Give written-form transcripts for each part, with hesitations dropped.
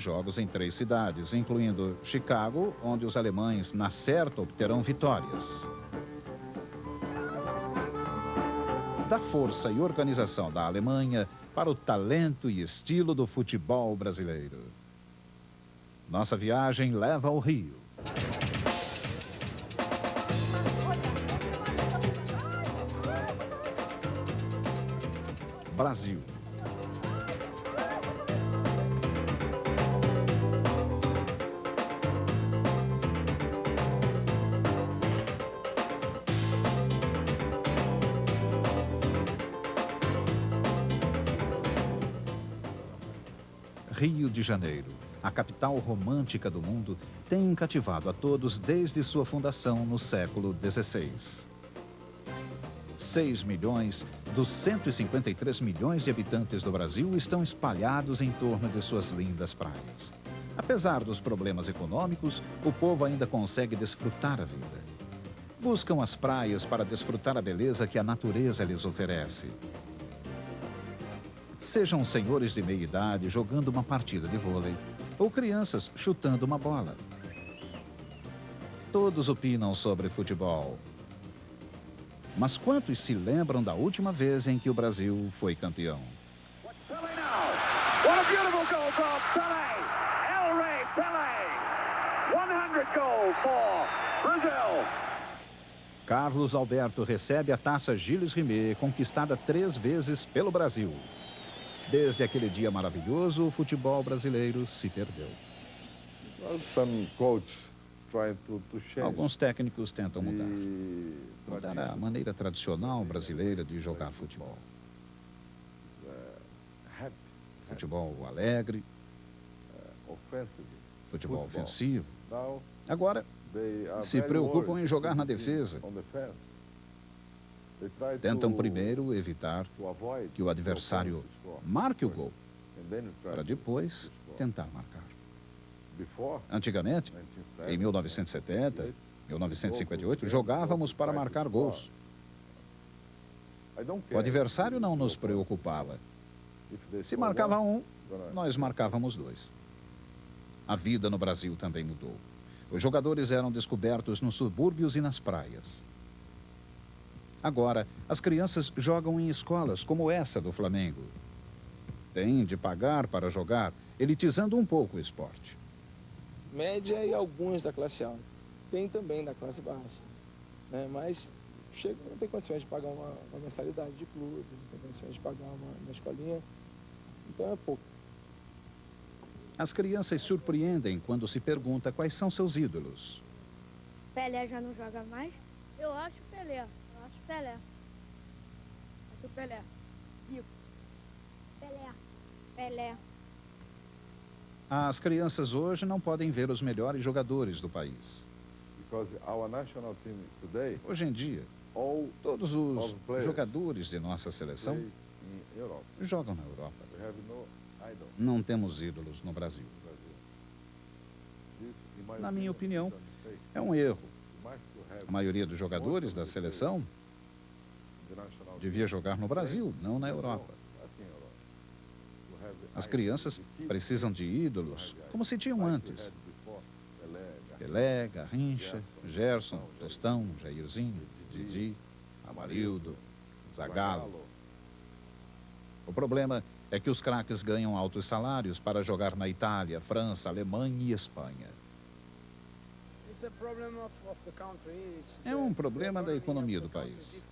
jogos em 3 cidades, incluindo Chicago, onde os alemães na certa obterão vitórias. Da força e organização da Alemanha para o talento e estilo do futebol brasileiro. Nossa viagem leva ao Rio. Brasil. Rio de Janeiro, a capital romântica do mundo, tem cativado a todos desde sua fundação no século XVI. 6 milhões dos 153 milhões de habitantes do Brasil estão espalhados em torno de suas lindas praias. Apesar dos problemas econômicos, o povo ainda consegue desfrutar a vida. Buscam as praias para desfrutar a beleza que a natureza lhes oferece. Sejam senhores de meia idade jogando uma partida de vôlei ou crianças chutando uma bola. Todos opinam sobre futebol. Mas quantos se lembram da última vez em que o Brasil foi campeão? Carlos Alberto recebe a taça Gilles Rimet, conquistada 3 vezes pelo Brasil. Desde aquele dia maravilhoso, o futebol brasileiro se perdeu. Alguns técnicos tentam mudar a maneira tradicional brasileira de jogar futebol. Futebol alegre, futebol ofensivo. Agora, se preocupam em jogar na defesa. Tentam primeiro evitar que o adversário marque o gol, para depois tentar marcar. Antigamente, em 1970, 1958, jogávamos para marcar gols. O adversário não nos preocupava. Se marcava um, nós marcávamos 2. A vida no Brasil também mudou. Os jogadores eram descobertos nos subúrbios e nas praias. Agora, as crianças jogam em escolas como essa do Flamengo. Têm de pagar para jogar, elitizando um pouco o esporte. Média e alguns da classe alta. Tem também da classe baixa, né? Mas não tem condições de pagar uma mensalidade de clube, não tem condições de pagar uma escolinha, então é pouco. As crianças surpreendem quando se pergunta quais são seus ídolos. Pelé já não joga mais? Eu acho Pelé. Pelé. Acho Pelé. Vivo. Pelé. Pelé. As crianças hoje não podem ver os melhores jogadores do país. Hoje em dia, todos os jogadores de nossa seleção jogam na Europa. Não temos ídolos no Brasil. Na minha opinião, é um erro. A maioria dos jogadores da seleção devia jogar no Brasil, não na Europa. As crianças precisam de ídolos, como se tinham antes. Pelé, Garrincha, Gerson, Tostão, Jairzinho, Didi, Amarildo, Zagallo. O problema é que os craques ganham altos salários para jogar na Itália, França, Alemanha e Espanha. É um problema da economia do país.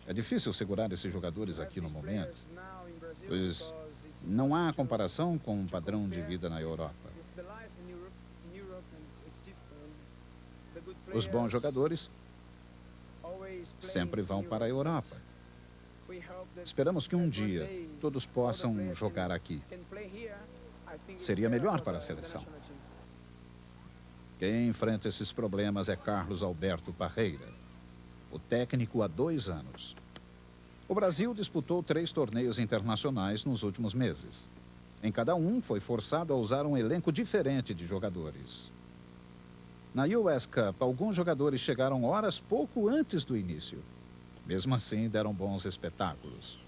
É difícil segurar esses jogadores aqui no momento, pois não há comparação com o padrão de vida na Europa. Os bons jogadores sempre vão para a Europa. Esperamos que um dia todos possam jogar aqui. Seria melhor para a seleção. Quem enfrenta esses problemas é Carlos Alberto Parreira, o técnico há 2 anos. O Brasil disputou 3 torneios internacionais nos últimos meses. Em cada um, foi forçado a usar um elenco diferente de jogadores. Na US Cup, alguns jogadores chegaram horas pouco antes do início. Mesmo assim, deram bons espetáculos.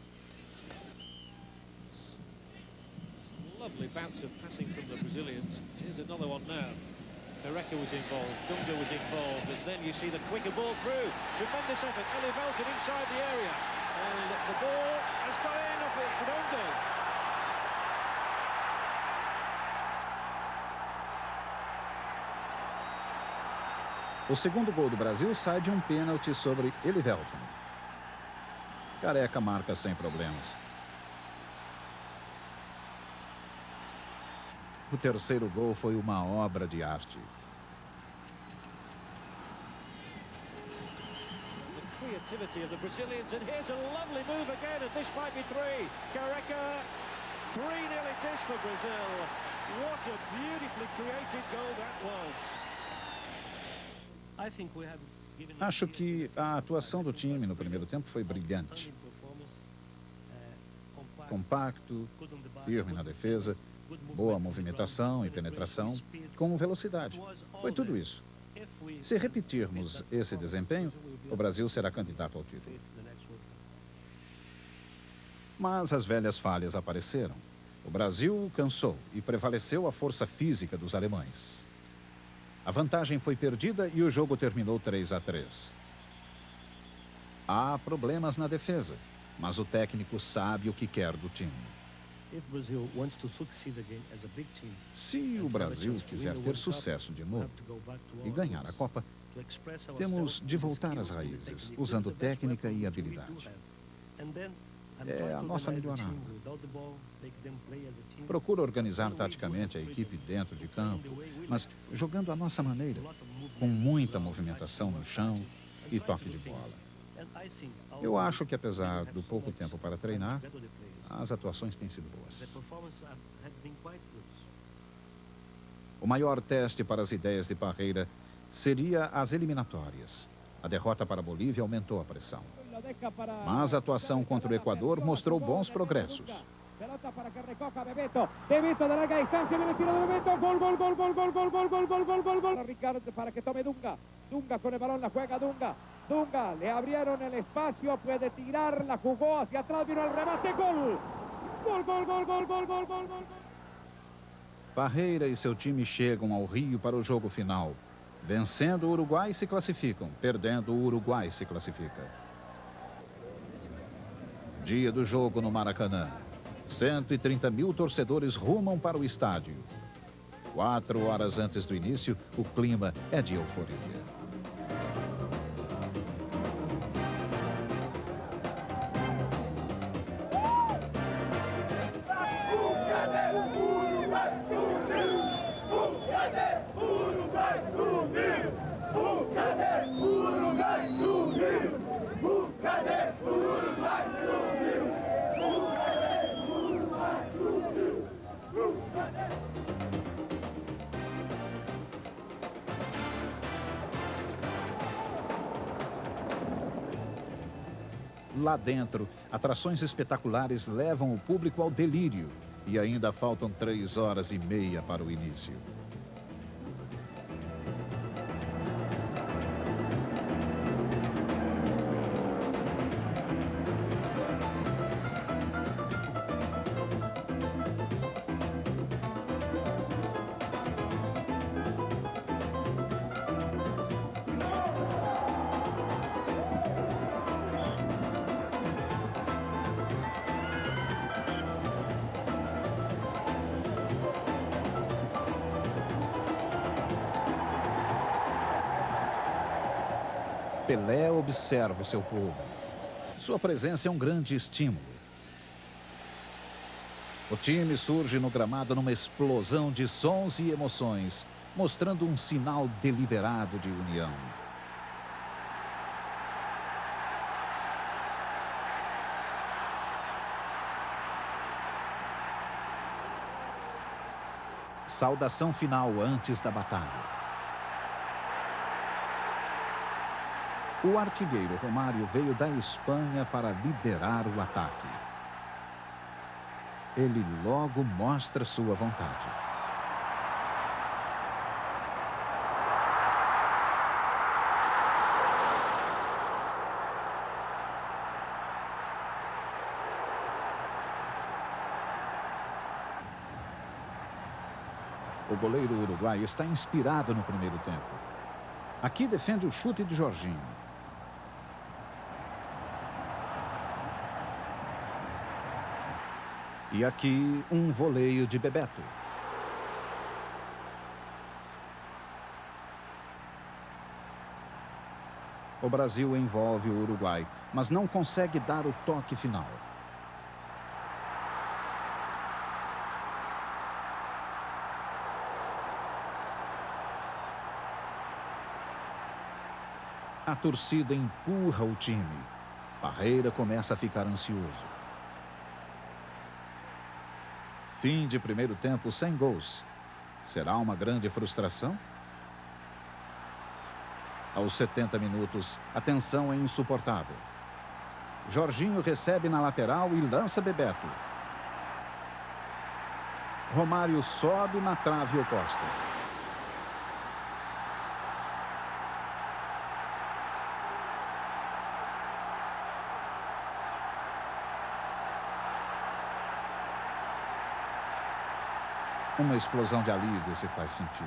lovely bounce of passing from the Brazilians. Here's another one now. Careca was involved, Dunga was involved, and then you see the quicker ball through. Tremendous effort, Eli Velton inside the area. And the ball has gone in off its own goal. O segundo gol do Brasil sai de um pênalti sobre Eli Velton. Careca marca sem problemas. O terceiro gol foi uma obra de arte. The creativity of the Brazilians, and here's a lovely move again, and this might be three. Careca, 3-0 it is for Brazil. What a beautifully created goal that was. Acho que a atuação do time no primeiro tempo foi brilhante. Compacto, firme na defesa, boa movimentação e penetração, com velocidade. Foi tudo isso. Se repetirmos esse desempenho, o Brasil será candidato ao título. Mas as velhas falhas apareceram. O Brasil cansou e prevaleceu a força física dos alemães. A vantagem foi perdida e o jogo terminou 3-3. Há problemas na defesa, mas o técnico sabe o que quer do time. Se o Brasil quiser ter sucesso de novo e ganhar a Copa, temos de voltar às raízes, usando técnica e habilidade. É a nossa melhor arma. Procuro organizar taticamente a equipe dentro de campo, mas jogando à nossa maneira, com muita movimentação no chão e toque de bola. Eu acho que, apesar do pouco tempo para treinar, as atuações têm sido boas. O maior teste para as ideias de Parreira seria as eliminatórias. A derrota para a Bolívia aumentou a pressão. Mas a atuação contra o Equador mostrou bons progressos. Pelota para que recoja Bebeto. Bebeto de larga distancia, viene el tiro de Bebeto. Gol, gol, gol, gol, gol, gol, gol, gol, gol, gol, gol, gol. Ricardo para que tome Dunga. Dunga con el balón, la juega Dunga. Dunga, le abrieron el espacio, puede tirar, la jugó hacia atrás, vino el remate, gol. Gol, gol, gol, gol, gol, gol, gol, gol. Parreira e seu time chegam ao Rio para o jogo final. Vencendo o Uruguai se classificam, perdendo o Uruguai se classifica. Dia do jogo no Maracanã. 130 mil torcedores rumam para o estádio. 4 horas antes do início, o clima é de euforia. Lá dentro, atrações espetaculares levam o público ao delírio. E ainda faltam 3 horas e meia para o início. Pelé observa o seu povo. Sua presença é um grande estímulo. O time surge no gramado numa explosão de sons e emoções, mostrando um sinal deliberado de união. Saudação final antes da batalha. O artilheiro Romário veio da Espanha para liderar o ataque. Ele logo mostra sua vontade. goleiro uruguaio está inspirado no primeiro tempo. Aqui defende o chute de Jorginho. E aqui um voleio de Bebeto. O Brasil envolve o Uruguai, mas não consegue dar o toque final. A torcida empurra o time. Parreira começa a ficar ansioso. Fim de primeiro tempo sem gols. Será uma grande frustração? Aos 70 minutos, a tensão é insuportável. Jorginho recebe na lateral e lança Bebeto. Romário sobe na trave oposta. Uma explosão de alívio se faz sentir.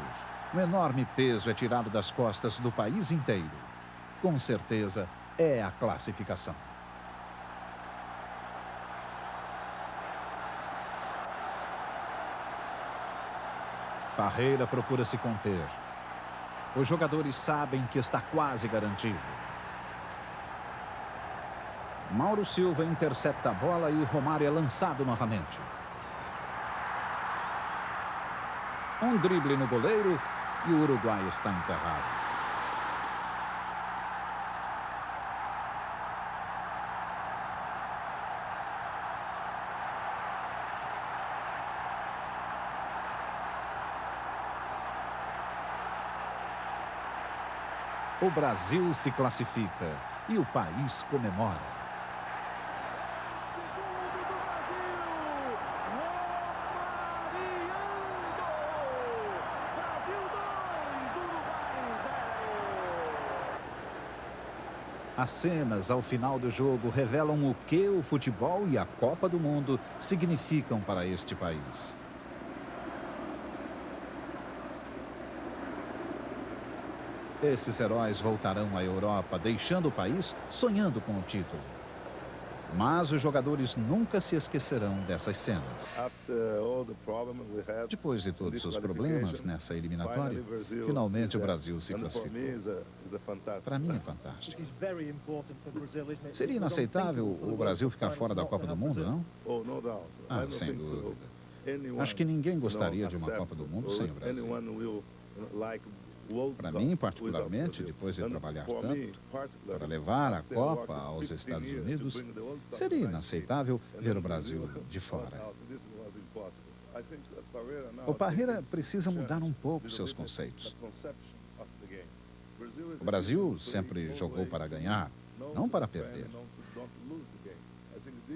Um enorme peso é tirado das costas do país inteiro. Com certeza, é a classificação. Parreira procura se conter. Os jogadores sabem que está quase garantido. Mauro Silva intercepta a bola e Romário é lançado novamente. Um drible no goleiro e o Uruguai está enterrado. O Brasil se classifica e o país comemora. As cenas ao final do jogo revelam o que o futebol e a Copa do Mundo significam para este país. Esses heróis voltarão à Europa, deixando o país sonhando com o título. Mas os jogadores nunca se esquecerão dessas cenas. Depois de todos os problemas nessa eliminatória, finalmente o Brasil se classificou. Para mim é fantástico. Seria inaceitável o Brasil ficar fora da Copa do Mundo, não? Ah, sem dúvida. Acho que ninguém gostaria de uma Copa do Mundo sem o Brasil. Para mim, particularmente, depois de trabalhar tanto para levar a Copa aos Estados Unidos, seria inaceitável ver o Brasil de fora. O Parreira precisa mudar um pouco seus conceitos. O Brasil sempre jogou para ganhar, não para perder.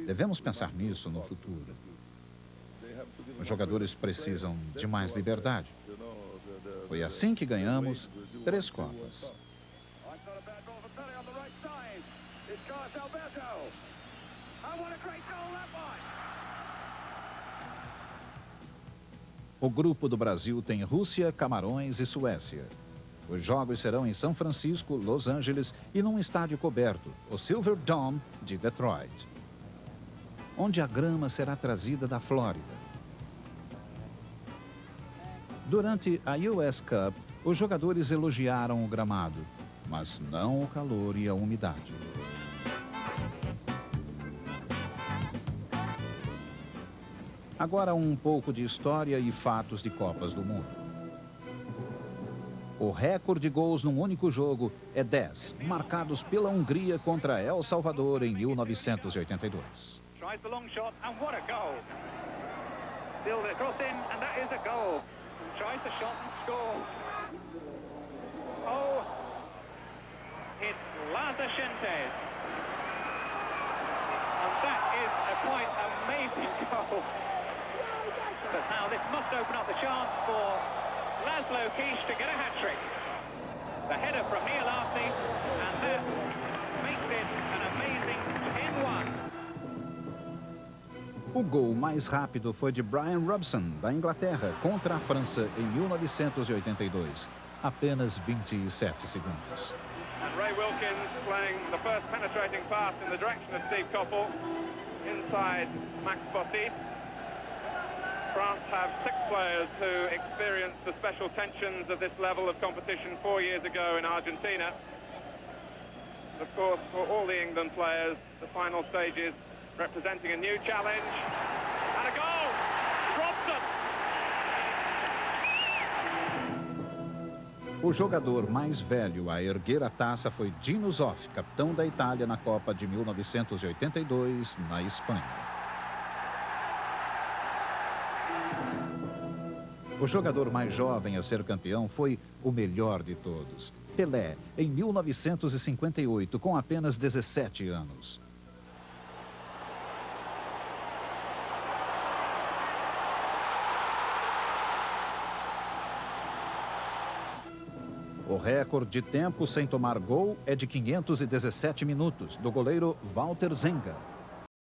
Devemos pensar nisso no futuro. Os jogadores precisam de mais liberdade. Foi assim que ganhamos 3 Copas. O grupo do Brasil tem Rússia, Camarões e Suécia. Os jogos serão em São Francisco, Los Angeles e num estádio coberto, o Silver Dome de Detroit, onde a grama será trazida da Flórida. Durante a US Cup, os jogadores elogiaram o gramado, mas não o calor e a umidade. Agora um pouco de história e fatos de Copas do Mundo. O recorde de gols num único jogo é 10, marcados pela Hungria contra El Salvador em 1982. Tries the shot and scores. Oh, it's Laza Shentes. And that is a quite amazing goal. But now this must open up the chance for Laszlo Kish to get a hat-trick. The header from Neil Arce, and that makes it an amazing 10-1. O gol mais rápido foi de Brian Robson, da Inglaterra, contra a França em 1982. Apenas 27 segundos. And Ray Wilkins playing the first penetrating pass in the direction of Steve Coppell inside Max Bottit. France have 6 players who experienced the special tensions of this level of competition 4 years ago in Argentina. Of course, for all the England players, the final stages representing a new challenge. And a goal! Robson! O jogador mais velho a erguer a taça foi Dino Zoff, capitão da Itália na Copa de 1982, na Espanha. O jogador mais jovem a ser campeão foi o melhor de todos, Pelé, em 1958, com apenas 17 anos. O recorde de tempo sem tomar gol é de 517 minutos, do goleiro Walter Zenga.